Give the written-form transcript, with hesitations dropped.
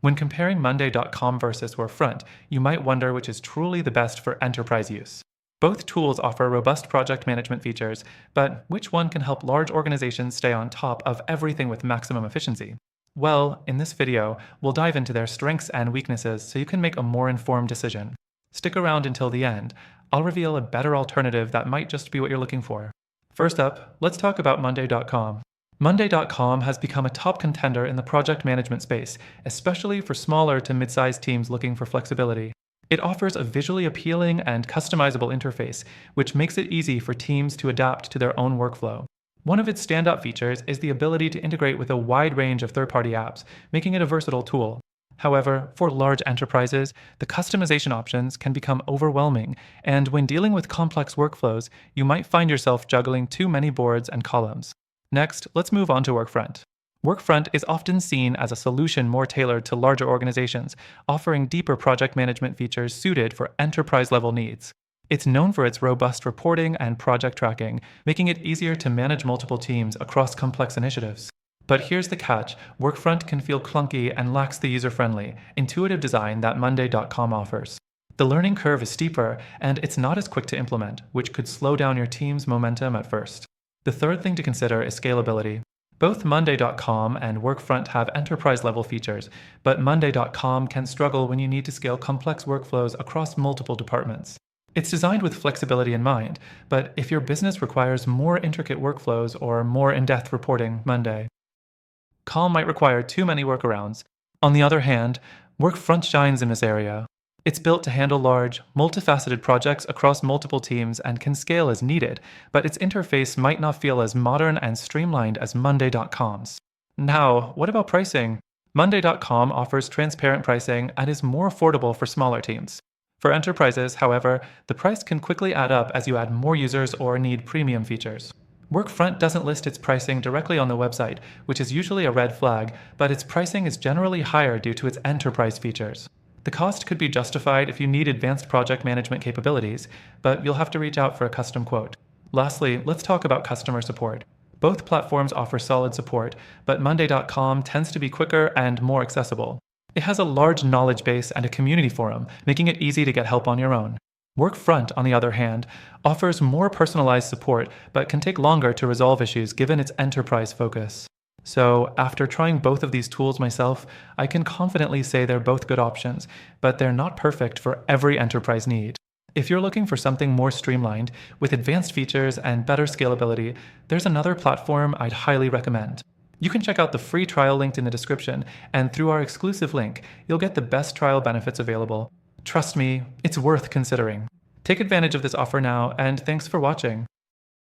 When comparing Monday.com versus Workfront, you might wonder which is truly the best for enterprise use. Both tools offer robust project management features, but which one can help large organizations stay on top of everything with maximum efficiency? Well, in this video, we'll dive into their strengths and weaknesses so you can make a more informed decision. Stick around until the end. I'll reveal a better alternative that might just be what you're looking for. First up, let's talk about Monday.com. Monday.com has become a top contender in the project management space, especially for smaller to mid-sized teams looking for flexibility. It offers a visually appealing and customizable interface, which makes it easy for teams to adapt to their own workflow. One of its standout features is the ability to integrate with a wide range of third-party apps, making it a versatile tool. However, for large enterprises, the customization options can become overwhelming, and when dealing with complex workflows, you might find yourself juggling too many boards and columns. Next, let's move on to Workfront. Workfront is often seen as a solution more tailored to larger organizations, offering deeper project management features suited for enterprise-level needs. It's known for its robust reporting and project tracking, making it easier to manage multiple teams across complex initiatives. But here's the catch: Workfront can feel clunky and lacks the user-friendly, intuitive design that Monday.com offers. The learning curve is steeper, and it's not as quick to implement, which could slow down your team's momentum at first. The third thing to consider is scalability. Both Monday.com and Workfront have enterprise-level features, but Monday.com can struggle when you need to scale complex workflows across multiple departments. It's designed with flexibility in mind, but if your business requires more intricate workflows or more in-depth reporting, Monday.com might require too many workarounds. On the other hand, Workfront shines in this area. It's built to handle large, multifaceted projects across multiple teams and can scale as needed, but its interface might not feel as modern and streamlined as Monday.com's. Now, what about pricing? Monday.com offers transparent pricing and is more affordable for smaller teams. For enterprises, however, the price can quickly add up as you add more users or need premium features. Workfront doesn't list its pricing directly on the website, which is usually a red flag, but its pricing is generally higher due to its enterprise features. The cost could be justified if you need advanced project management capabilities, but you'll have to reach out for a custom quote. Lastly, let's talk about customer support. Both platforms offer solid support, but Monday.com tends to be quicker and more accessible. It has a large knowledge base and a community forum, making it easy to get help on your own. Workfront, on the other hand, offers more personalized support, but can take longer to resolve issues given its enterprise focus. So, after trying both of these tools myself, I can confidently say they're both good options, but they're not perfect for every enterprise need. If you're looking for something more streamlined, with advanced features and better scalability, there's another platform I'd highly recommend. You can check out the free trial linked in the description, and through our exclusive link, you'll get the best trial benefits available. Trust me, it's worth considering. Take advantage of this offer now, and thanks for watching.